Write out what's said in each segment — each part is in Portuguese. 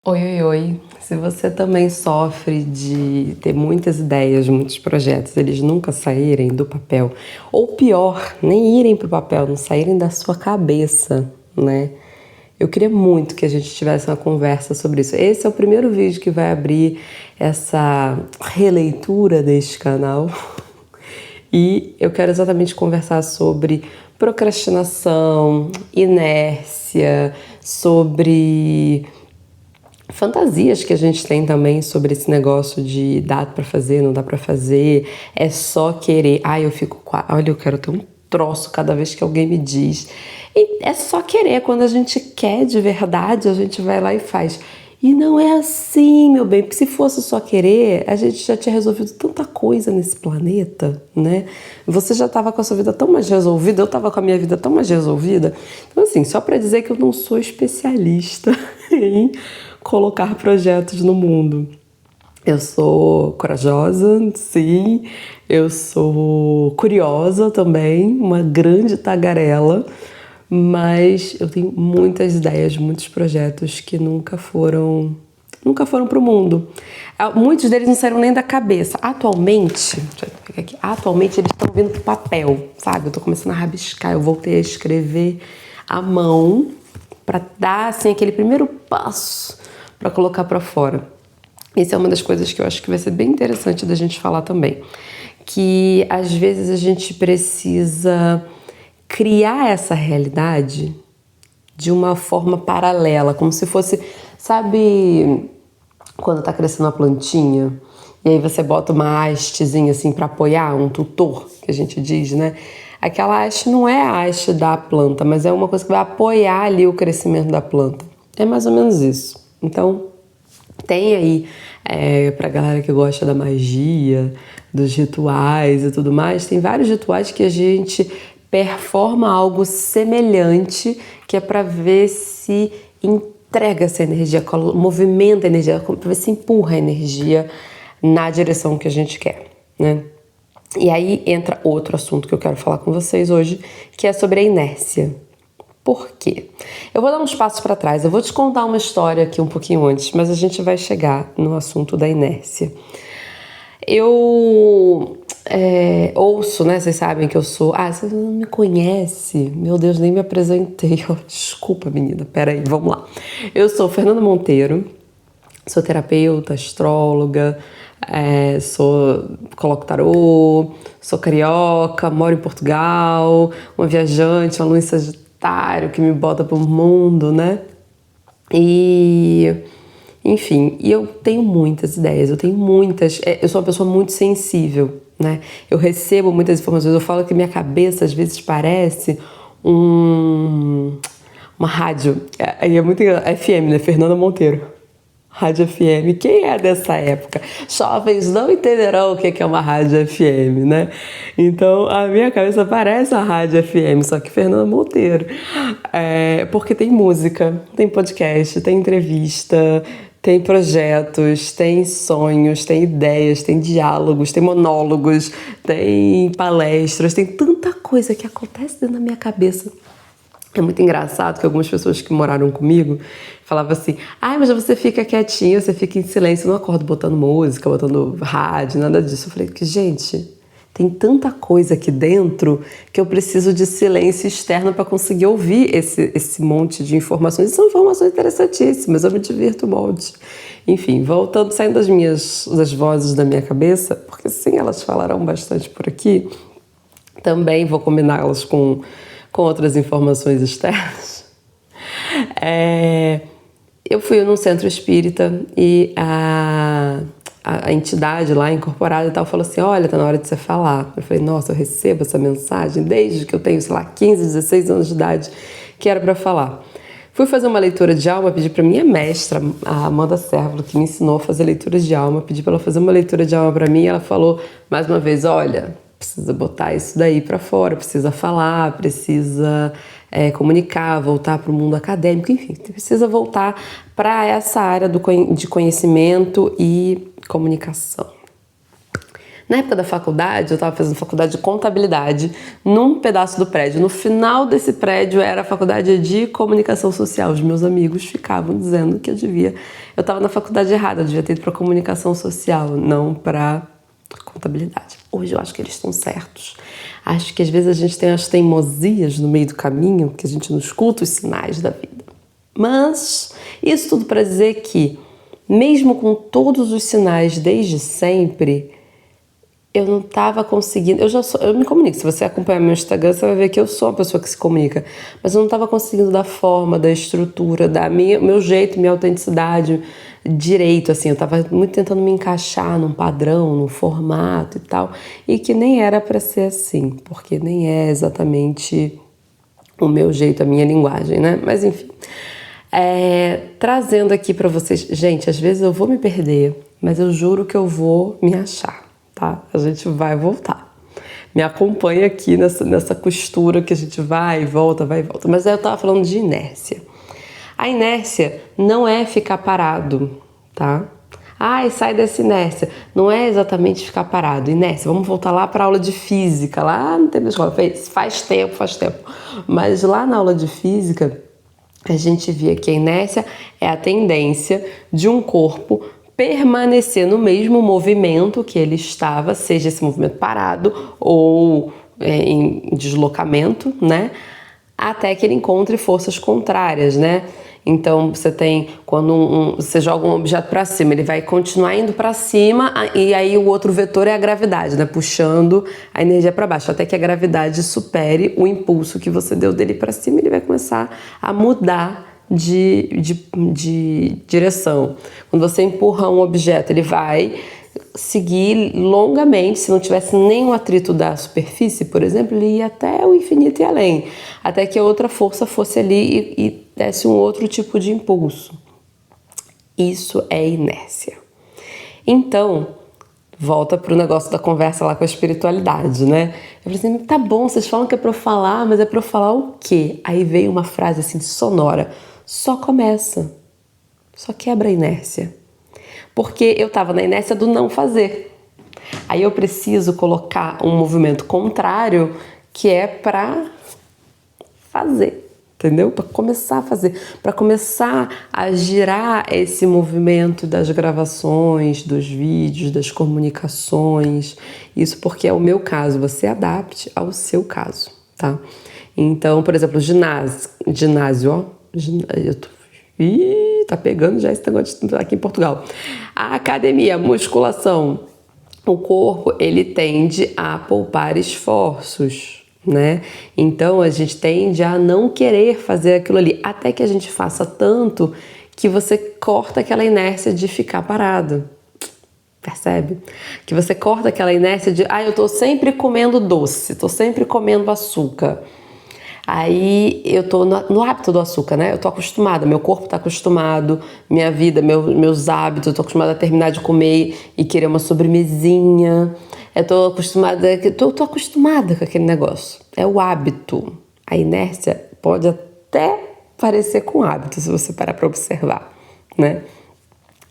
Oi, oi, oi. Se você também sofre de ter muitas ideias, muitos projetos, eles nunca saírem do papel, ou pior, nem irem para o papel, não saírem da sua cabeça, né? Eu queria muito que a gente tivesse uma conversa sobre isso. Esse é o primeiro vídeo que vai abrir essa releitura deste canal. E eu quero exatamente conversar sobre procrastinação, inércia, sobre fantasias que a gente tem também sobre esse negócio de dá pra fazer, não dá pra fazer, é só querer. Ai, eu fico, olha, eu quero ter um troço cada vez que alguém me diz. E é só querer, quando a gente quer de verdade, a gente vai lá e faz. E não é assim, meu bem, porque se fosse só querer, a gente já tinha resolvido tanta coisa nesse planeta, né? Você já estava com a sua vida tão mais resolvida, eu estava com a minha vida tão mais resolvida. Então, assim, só para dizer que eu não sou especialista em colocar projetos no mundo. Eu sou corajosa, sim, eu sou curiosa também, uma grande tagarela, mas eu tenho muitas ideias, muitos projetos que nunca foram para o mundo. Muitos deles não saíram nem da cabeça. Atualmente, deixa eu pegar aqui, atualmente eles estão vindo pro papel, sabe? Eu tô começando a rabiscar, eu voltei a escrever à mão para dar assim aquele primeiro passo para colocar para fora. Isso é uma das coisas que eu acho que vai ser bem interessante da gente falar também, que às vezes a gente precisa criar essa realidade de uma forma paralela, como se fosse, sabe, quando tá crescendo uma plantinha e aí você bota uma hastezinha assim para apoiar, um tutor, que a gente diz, né? Aquela haste não é a haste da planta, mas é uma coisa que vai apoiar ali o crescimento da planta. É mais ou menos isso. Então, tem aí, pra galera que gosta da magia, dos rituais e tudo mais, tem vários rituais que a gente performa algo semelhante, que é para ver se entrega essa energia, movimenta a energia, para ver se empurra a energia na direção que a gente quer, né? E aí entra outro assunto que eu quero falar com vocês hoje, que é sobre a inércia. Por quê? Eu vou dar uns passos para trás, eu vou te contar uma história aqui um pouquinho antes, mas a gente vai chegar no assunto da inércia. Eu ouço, né? Vocês sabem que eu sou... Ah, você não me conhece? Meu Deus, nem me apresentei. Desculpa, menina, peraí, vamos lá. Eu sou Fernanda Monteiro, sou terapeuta, astróloga, coloco tarô, sou carioca, moro em Portugal, uma viajante, uma lua em Sagitário que me bota pro mundo, né? E... Enfim, e eu tenho muitas ideias, eu sou uma pessoa muito sensível, né? Eu recebo muitas informações, eu falo que minha cabeça às vezes parece uma rádio, é muito FM, né? Fernanda Monteiro. Rádio FM, quem é dessa época? Jovens não entenderão o que é uma rádio FM, né? Então, a minha cabeça parece a rádio FM, só que Fernanda Monteiro. Porque tem música, tem podcast, tem entrevista, tem projetos, tem sonhos, tem ideias, tem diálogos, tem monólogos, tem palestras, tem tanta coisa que acontece dentro da minha cabeça. É muito engraçado que algumas pessoas que moraram comigo falavam assim: ai, mas você fica quietinho, você fica em silêncio, eu não acordo botando música, botando rádio, nada disso. Eu falei que, gente, tem tanta coisa aqui dentro que eu preciso de silêncio externo para conseguir ouvir esse monte de informações. E são informações interessantíssimas, eu me divirto um monte. Enfim, voltando, saindo das vozes da minha cabeça, porque sim, elas falarão bastante por aqui, também vou combiná-las com outras informações externas. Eu fui num centro espírita e a entidade lá incorporada e tal falou assim: olha, tá na hora de você falar. Eu falei: nossa, eu recebo essa mensagem desde que eu tenho, sei lá, 15, 16 anos de idade, que era pra falar. Fui fazer uma leitura de alma, pedi pra minha mestra, a Amanda Sérvulo, que me ensinou a fazer leituras de alma, pedi pra ela fazer uma leitura de alma pra mim e ela falou mais uma vez: olha, precisa botar isso daí pra fora, precisa falar, precisa comunicar, voltar para o mundo acadêmico, enfim, precisa voltar para essa área de conhecimento e comunicação. Na época da faculdade, eu estava fazendo faculdade de contabilidade num pedaço do prédio. No final desse prédio era a faculdade de comunicação social. Os meus amigos ficavam dizendo que eu estava na faculdade errada, eu devia ter ido para comunicação social, não para contabilidade. Hoje eu acho que eles estão certos. Acho que às vezes a gente tem as teimosias no meio do caminho, que a gente não escuta os sinais da vida. Mas isso tudo para dizer que, mesmo com todos os sinais desde sempre, eu não estava conseguindo. Eu me comunico. Se você acompanhar meu Instagram, você vai ver que eu sou uma pessoa que se comunica. Mas eu não estava conseguindo dar forma, da estrutura, meu jeito, minha autenticidade direito, assim. Eu estava muito tentando me encaixar num padrão, num formato e tal. E que nem era para ser assim, porque nem é exatamente o meu jeito, a minha linguagem, né? Mas enfim. Trazendo aqui para vocês. Gente, às vezes eu vou me perder, mas eu juro que eu vou me achar. Tá? A gente vai voltar. Me acompanha aqui nessa costura que a gente vai e volta, vai e volta. Mas aí eu tava falando de inércia. A inércia não é ficar parado, tá? Ai, sai dessa inércia. Não é exatamente ficar parado. Inércia, vamos voltar lá para a aula de física, lá no tempo da escola. Faz tempo. Mas lá na aula de física, a gente via que a inércia é a tendência de um corpo permanecer no mesmo movimento que ele estava, seja esse movimento parado ou em deslocamento, né? Até que ele encontre forças contrárias, né? Então você tem, quando você joga um objeto para cima, ele vai continuar indo para cima e aí o outro vetor é a gravidade, né? Puxando a energia para baixo, até que a gravidade supere o impulso que você deu dele para cima, ele vai começar a mudar de direção. Quando você empurra um objeto, ele vai seguir longamente. Se não tivesse nenhum atrito da superfície, por exemplo, ele ia até o infinito e além, até que a outra força fosse ali e desse um outro tipo de impulso. Isso é inércia. Então, volta pro negócio da conversa lá com a espiritualidade, né? Eu falei assim, tá bom, vocês falam que é pra eu falar, mas é pra eu falar o quê? Aí veio uma frase assim sonora, só começa, só quebra a inércia. Porque eu tava na inércia do não fazer. Aí eu preciso colocar um movimento contrário que é pra fazer. Entendeu? Para começar a fazer, para começar a girar esse movimento das gravações, dos vídeos, das comunicações. Isso porque é o meu caso, você adapte ao seu caso, tá? Então, por exemplo, ginásio, ó, tá pegando já esse negócio aqui em Portugal. A academia, musculação, o corpo, ele tende a poupar esforços, né? Então a gente tende a não querer fazer aquilo ali, até que a gente faça tanto que você corta aquela inércia de ficar parado. Percebe? Que você corta aquela inércia de eu tô sempre comendo doce, tô sempre comendo açúcar. Aí eu tô no hábito do açúcar, né? Eu tô acostumada, meu corpo tá acostumado, minha vida, meus hábitos, eu tô acostumada a terminar de comer e querer uma sobremesinha. Eu tô acostumada com aquele negócio. É o hábito. A inércia pode até parecer com hábito, se você parar para observar, né?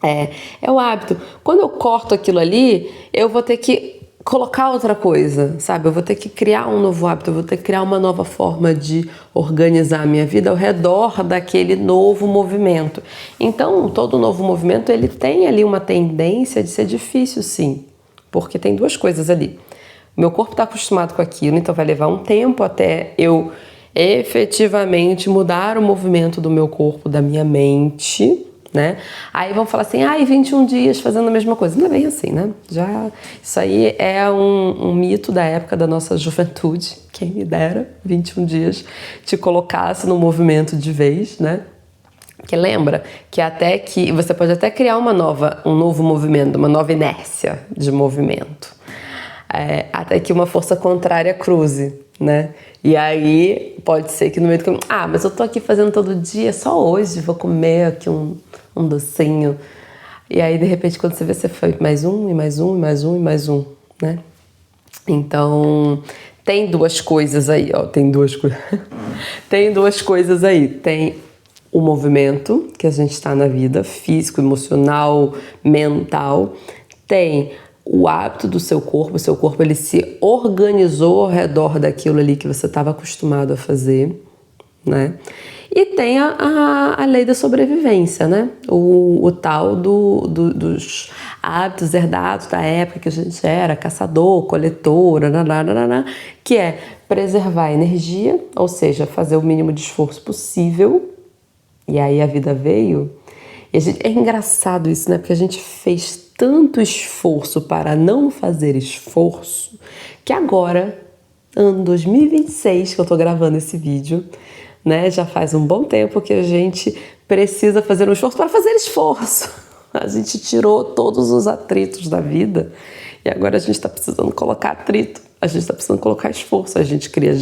É o hábito. Quando eu corto aquilo ali, eu vou ter que colocar outra coisa, sabe? Eu vou ter que criar um novo hábito, eu vou ter que criar uma nova forma de organizar a minha vida ao redor daquele novo movimento. Então, todo novo movimento, ele tem ali uma tendência de ser difícil, sim. Porque tem duas coisas ali. Meu corpo está acostumado com aquilo, então vai levar um tempo até eu efetivamente mudar o movimento do meu corpo, da minha mente, né? Aí vão falar assim, 21 dias fazendo a mesma coisa. Não é bem assim, né? Isso aí é um mito da época da nossa juventude. Quem me dera 21 dias te colocasse no movimento de vez, né? Porque lembra que você pode até criar um novo movimento, uma nova inércia de movimento. Até que uma força contrária cruze, né? E aí pode ser que no meio do caminho, mas eu tô aqui fazendo todo dia, só hoje vou comer aqui um docinho. E aí de repente quando você vê, você foi mais um, e mais um, e mais um, e mais um, né? Então tem duas coisas aí, ó, tem duas coisas aí. Tem o movimento que a gente está na vida, físico, emocional, mental. Tem o hábito do seu corpo, o seu corpo ele se organizou ao redor daquilo ali que você estava acostumado a fazer, né? E tem a lei da sobrevivência, né? O tal dos hábitos herdados da época que a gente era caçador, coletor, que é preservar a energia, ou seja, fazer o mínimo de esforço possível. E aí a vida veio. E é engraçado isso, né? Porque a gente fez tanto esforço para não fazer esforço, que agora, ano 2026, que eu tô gravando esse vídeo, né? Já faz um bom tempo que a gente precisa fazer um esforço para fazer esforço. A gente tirou todos os atritos da vida e agora a gente está precisando colocar atrito, a gente está precisando colocar esforço. A gente cria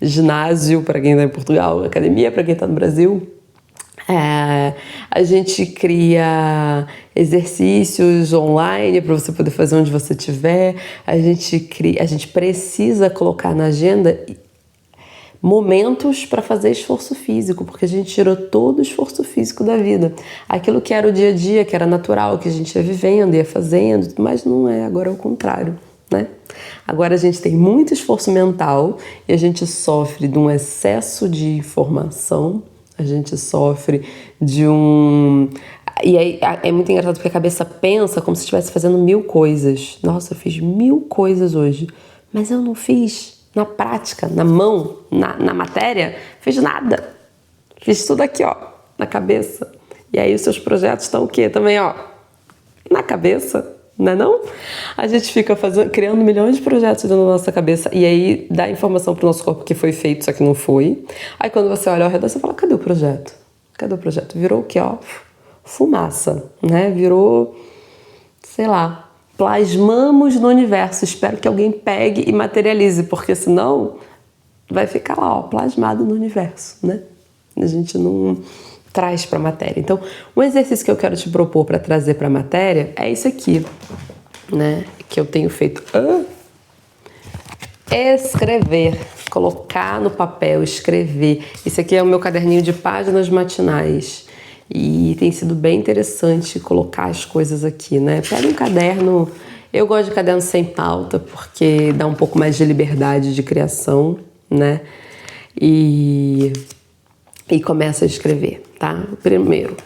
ginásio para quem está em Portugal, academia para quem está no Brasil. A gente cria exercícios online para você poder fazer onde você estiver. A gente precisa colocar na agenda momentos para fazer esforço físico, porque a gente tirou todo o esforço físico da vida. Aquilo que era o dia a dia, que era natural, que a gente ia vivendo, ia fazendo, mas não é, agora é o contrário, né? Agora a gente tem muito esforço mental e a gente sofre de um excesso de informação, a gente sofre de um... E aí é muito engraçado porque a cabeça pensa como se estivesse fazendo 1000 coisas. Nossa, eu fiz 1000 coisas hoje, mas eu não fiz na prática, na mão, na matéria, fiz nada. Fiz tudo aqui, ó, na cabeça. E aí os seus projetos estão o quê? Também, ó, na cabeça, não é não? A gente fica criando milhões de projetos dentro da nossa cabeça e aí dá informação pro nosso corpo que foi feito, só que não foi. Aí quando você olha ao redor, você fala, cadê o projeto? Cadê o projeto? Virou o quê, ó? Fumaça, né? Virou, sei lá, plasmamos no universo. Espero que alguém pegue e materialize, porque senão vai ficar lá, ó, plasmado no universo, né? A gente não traz para a matéria. Então, um exercício que eu quero te propor para trazer para a matéria é isso aqui, né? Que eu tenho feito. Escrever, colocar no papel, escrever. Esse aqui é o meu caderninho de páginas matinais. E tem sido bem interessante colocar as coisas aqui, né? Pega um caderno, eu gosto de caderno sem pauta, porque dá um pouco mais de liberdade de criação, né? E começa a escrever, tá?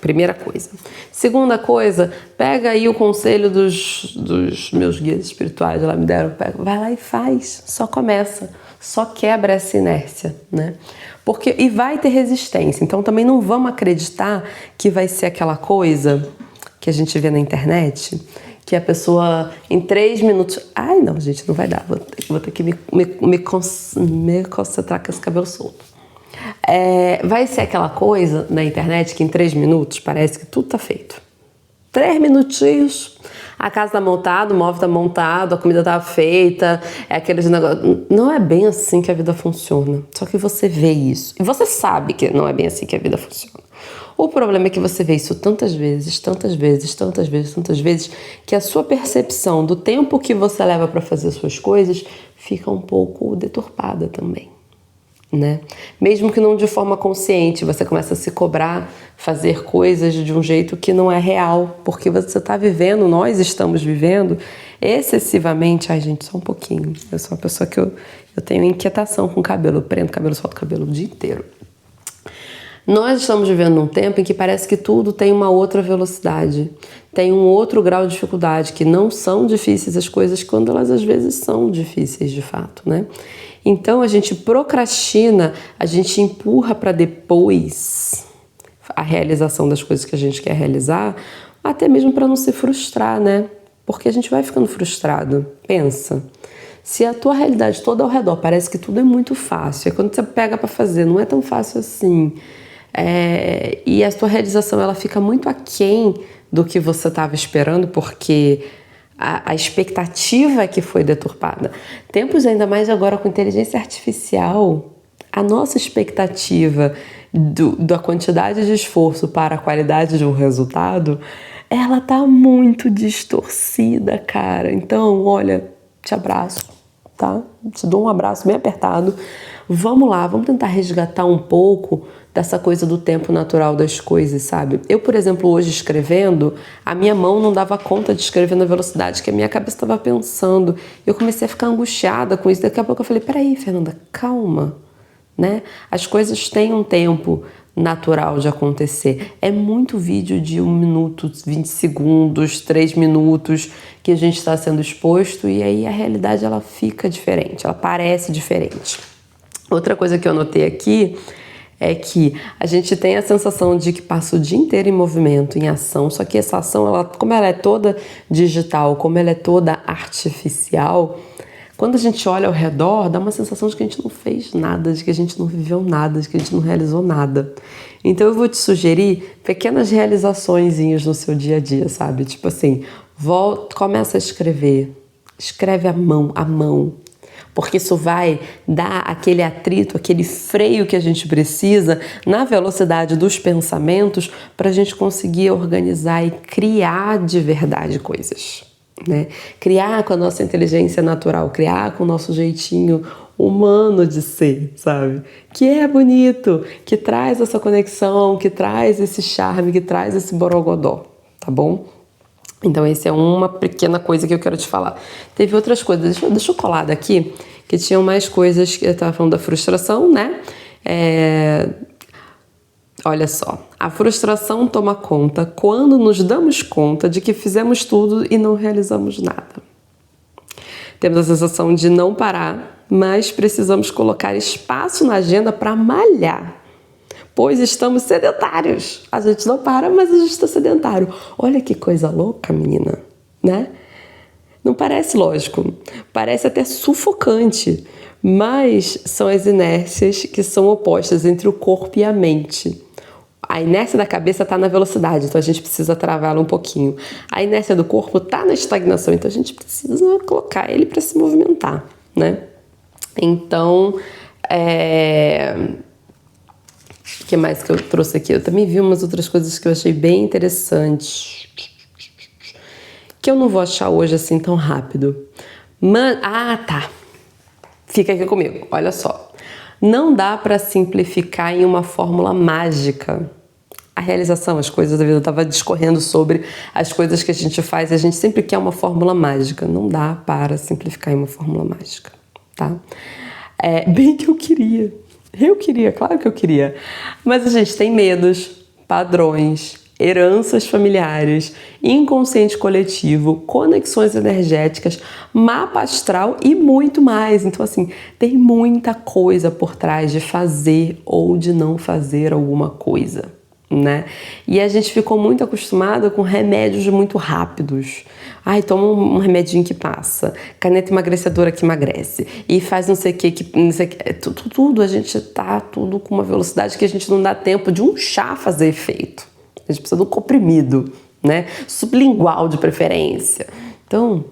Primeira coisa. Segunda coisa, pega aí o conselho dos meus guias espirituais, lá me deram, vai lá e faz, só começa, só quebra essa inércia, né? E vai ter resistência, então também não vamos acreditar que vai ser aquela coisa que a gente vê na internet, que a pessoa em 3 minutos... Ai, não, gente, não vai dar, vou ter que me concentrar com esse cabelo solto. Vai ser aquela coisa na internet que em 3 minutos parece que tudo tá feito. 3 minutinhos, a casa tá montada, o móvel tá montado, a comida tá feita, aqueles negócios. Não é bem assim que a vida funciona. Só que você vê isso. E você sabe que não é bem assim que a vida funciona. O problema é que você vê isso tantas vezes, que a sua percepção do tempo que você leva para fazer suas coisas fica um pouco deturpada também, né? Mesmo que não de forma consciente, você começa a se cobrar fazer coisas de um jeito que não é real, porque você está vivendo, nós estamos vivendo excessivamente. Ai, gente, só um pouquinho. Eu sou uma pessoa que eu tenho inquietação com cabelo, eu prendo cabelo, solto cabelo o dia inteiro. Nós estamos vivendo num tempo em que parece que tudo tem uma outra velocidade, tem um outro grau de dificuldade, que não são difíceis as coisas quando elas às vezes são difíceis de fato, né? Então a gente procrastina, a gente empurra para depois a realização das coisas que a gente quer realizar, até mesmo para não se frustrar, né? Porque a gente vai ficando frustrado. Pensa, se a tua realidade toda ao redor parece que tudo é muito fácil, é quando você pega para fazer, não é tão fácil assim. E a tua realização ela fica muito aquém do que você estava esperando, porque a expectativa é que foi deturpada. Tempos ainda mais agora com inteligência artificial, a nossa expectativa da quantidade de esforço para a qualidade de um resultado, ela tá muito distorcida, cara. Então, olha, te abraço, tá? Te dou um abraço bem apertado, Vamos lá, vamos tentar resgatar um pouco dessa coisa do tempo natural das coisas, sabe? Eu, por exemplo, hoje escrevendo, a minha mão não dava conta de escrever na velocidade que a minha cabeça estava pensando. Eu comecei a ficar angustiada com isso. Daqui a pouco eu falei, peraí, Fernanda, calma, né? As coisas têm um tempo natural de acontecer. É muito vídeo de 1 minuto, 20 segundos, 3 minutos que a gente está sendo exposto e aí a realidade ela fica diferente, ela parece diferente. Outra coisa que eu anotei aqui é que a gente tem a sensação de que passa o dia inteiro em movimento, em ação, só que essa ação, como ela é toda digital, como ela é toda artificial, quando a gente olha ao redor, dá uma sensação de que a gente não fez nada, de que a gente não viveu nada, de que a gente não realizou nada. Então eu vou te sugerir pequenas realizaçõezinhas no seu dia a dia, sabe? Tipo assim, começa a escrever, escreve à mão, porque isso vai dar aquele atrito, aquele freio que a gente precisa na velocidade dos pensamentos para a gente conseguir organizar e criar de verdade coisas. Né? Criar com a nossa inteligência natural, criar com o nosso jeitinho humano de ser, sabe? Que é bonito, que traz essa conexão, que traz esse charme, que traz esse borogodó, tá bom? Então essa é uma pequena coisa que eu quero te falar. Teve outras coisas, deixa eu colar daqui, que tinham mais coisas, que eu tava falando da frustração, né? Olha só, a frustração toma conta quando nos damos conta de que fizemos tudo e não realizamos nada. Temos a sensação de não parar, mas precisamos colocar espaço na agenda para malhar, pois estamos sedentários. A gente não para, mas a gente está sedentário. Olha que coisa louca, menina, né? Não parece lógico, parece até sufocante, mas são as inércias que são opostas entre o corpo e a mente. A inércia da cabeça está na velocidade, então a gente precisa travá-la um pouquinho. A inércia do corpo está na estagnação, então a gente precisa colocar ele para se movimentar, né? Então, o que mais que eu trouxe aqui? Eu também vi umas outras coisas que eu achei bem interessantes, que eu não vou achar hoje assim tão rápido. Tá. Fica aqui comigo, olha só. Não dá para simplificar em uma fórmula mágica a realização, as coisas da vida. Eu estava discorrendo sobre as coisas que a gente faz e a gente sempre quer uma fórmula mágica. Não dá para simplificar em uma fórmula mágica, tá? Bem que eu queria. Claro que eu queria. Mas a gente tem medos, padrões, heranças familiares, inconsciente coletivo, conexões energéticas, mapa astral e muito mais. Então, assim, tem muita coisa por trás de fazer ou de não fazer alguma coisa, né? E a gente ficou muito acostumado com remédios muito rápidos. Ai, toma um remedinho que passa, caneta emagrecedora que emagrece e faz não sei o que não sei o que. Tudo, a gente tá tudo com uma velocidade que a gente não dá tempo de um chá fazer efeito. A gente precisa de um comprimido, né? Sublingual de preferência. Então,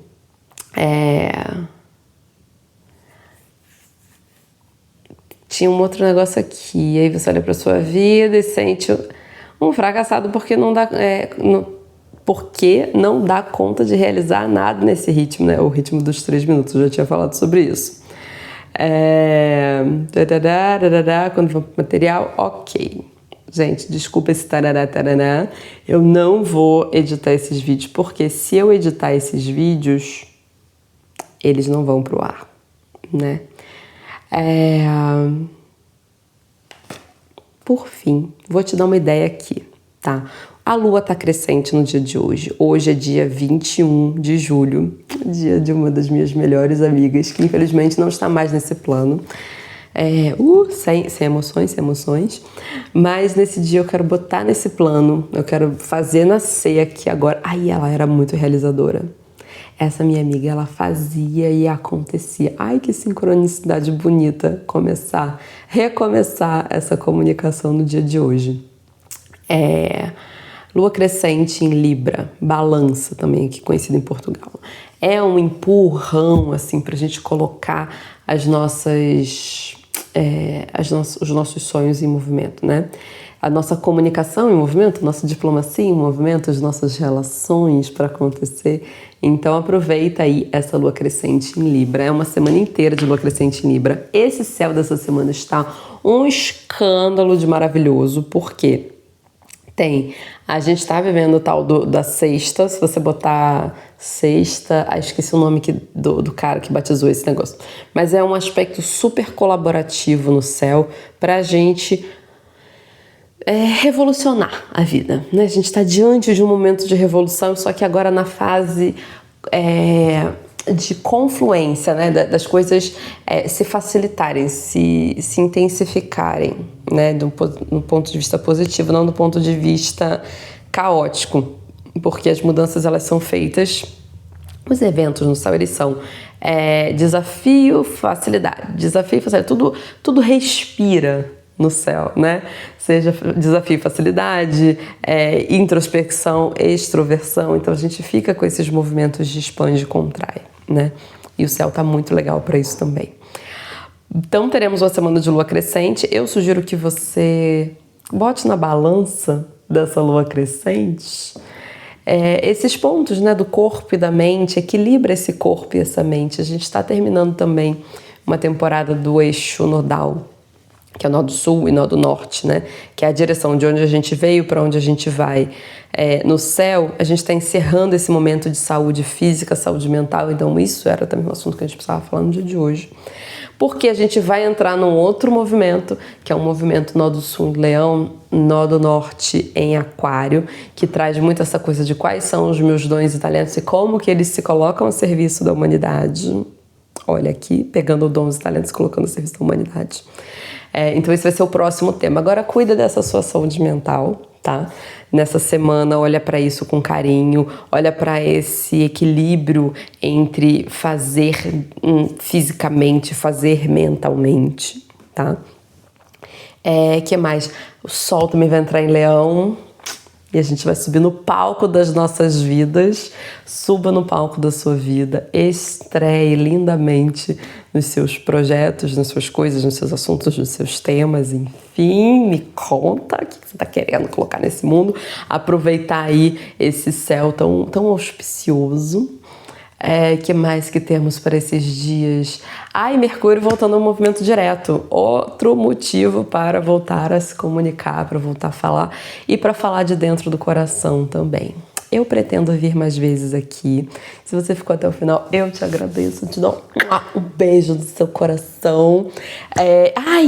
tinha um outro negócio aqui. Aí você olha para sua vida e sente um fracassado porque porque não dá conta de realizar nada nesse ritmo, né? O ritmo dos 3 minutos, eu já tinha falado sobre isso. Quando vamos pro material, ok. Gente, desculpa esse tarará. Eu não vou editar esses vídeos, porque se eu editar esses vídeos, eles não vão pro ar, né? Por fim, vou te dar uma ideia aqui, tá? A lua tá crescente no dia de hoje. Hoje é dia 21 de julho, dia de uma das minhas melhores amigas, que infelizmente não está mais nesse plano. Sem emoções. Mas nesse dia eu quero botar nesse plano, eu quero fazer nascer aqui agora. Ai, ela era muito realizadora. Essa minha amiga, ela fazia e acontecia. Ai, que sincronicidade bonita recomeçar essa comunicação no dia de hoje. Lua crescente em Libra, balança também, aqui conhecida em Portugal. É um empurrão, assim, pra gente colocar os nossos sonhos em movimento, né? a nossa comunicação em movimento, nossa diplomacia em movimento, as nossas relações para acontecer. Então aproveita aí essa lua crescente em Libra. É uma semana inteira de lua crescente em Libra. Esse céu dessa semana está um escândalo de maravilhoso, porque a gente está vivendo o tal da sexta. Se você botar sexta, esqueci o nome do cara que batizou esse negócio, mas é um aspecto super colaborativo no céu pra gente revolucionar a vida, né? A gente está diante de um momento de revolução, só que agora na fase de confluência, né? Das coisas se facilitarem, se intensificarem, né? Do ponto de vista positivo, não do ponto de vista caótico, porque as mudanças elas são feitas, os eventos no céu eles são desafio, facilidade, tudo respira no céu, né? Seja desafio, facilidade, introspecção, extroversão. Então a gente fica com esses movimentos de expande e contrai, né? E o céu tá muito legal para isso também. Então teremos uma semana de lua crescente. Eu sugiro que você bote na balança dessa lua crescente esses pontos, né, do corpo e da mente, equilibra esse corpo e essa mente. A gente está terminando também uma temporada do eixo nodal, que é o nó do sul e nó do norte, né? Que é a direção de onde a gente veio para onde a gente vai. No céu, a gente está encerrando esse momento de saúde física, saúde mental. Então isso era também um assunto que a gente precisava falar no dia de hoje. Porque a gente vai entrar num outro movimento, que é um movimento nó do sul em Leão, nó do norte em Aquário, que traz muito essa coisa de quais são os meus dons e talentos e como que eles se colocam a serviço da humanidade. Olha aqui, pegando dons e talentos e colocando a serviço da humanidade. Então esse vai ser o próximo tema. Agora cuida dessa sua saúde mental, tá? Nessa semana olha para isso com carinho, olha para esse equilíbrio entre fazer fisicamente, fazer mentalmente, tá? Que mais? O Sol também vai entrar em Leão. E a gente vai subir no palco das nossas vidas. Suba no palco da sua vida. Estreie lindamente nos seus projetos, nas suas coisas, nos seus assuntos, nos seus temas. Enfim, me conta o que você está querendo colocar nesse mundo. Aproveitar aí esse céu tão auspicioso. Que mais que temos para esses dias? Mercúrio voltando ao movimento direto. Outro motivo para voltar a se comunicar, para voltar a falar e para falar de dentro do coração também. Eu pretendo vir mais vezes aqui. Se você ficou até o final, eu te agradeço. Te dou um beijo do seu coração.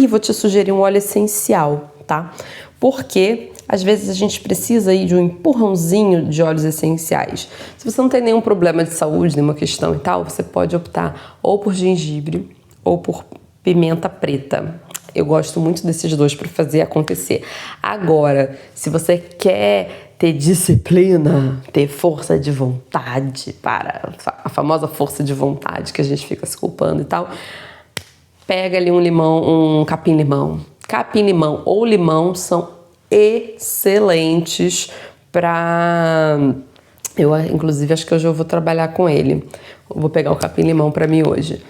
Vou te sugerir um óleo essencial, tá? Porque às vezes a gente precisa aí de um empurrãozinho de óleos essenciais. Se você não tem nenhum problema de saúde, nenhuma questão e tal, você pode optar ou por gengibre ou por pimenta preta. Eu gosto muito desses dois para fazer acontecer. Agora, se você quer ter disciplina, ter força de vontade, a famosa força de vontade que a gente fica se culpando e tal, pega ali um limão, um capim-limão. Capim-limão ou limão são excelentes para... Eu, inclusive, acho que hoje eu vou trabalhar com ele. Eu vou pegar o capim-limão para mim hoje.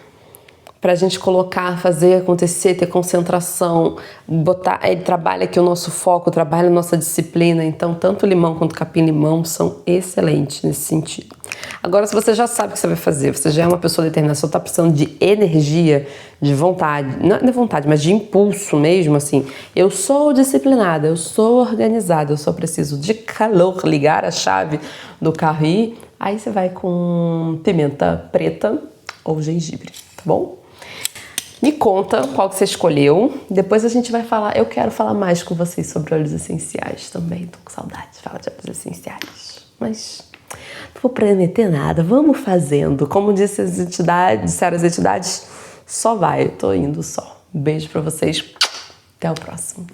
Pra gente colocar, fazer acontecer, ter concentração, botar... Ele trabalha aqui o nosso foco, trabalha a nossa disciplina. Então, tanto o limão quanto o capim-limão são excelentes nesse sentido. Agora, se você já sabe o que você vai fazer, você já é uma pessoa determinada, só tá precisando de energia, de vontade, não é vontade, mas de impulso mesmo, assim. Eu sou disciplinada, eu sou organizada, eu só preciso de calor, ligar a chave do carro e ir. Aí você vai com pimenta preta ou gengibre, tá bom? Me conta qual que você escolheu. Depois a gente vai falar. Eu quero falar mais com vocês sobre óleos essenciais também. Tô com saudade de falar de óleos essenciais. Mas não vou prometer nada. Vamos fazendo. Como disseram as entidades, só vai. Eu tô indo só. Um beijo pra vocês. Até o próximo.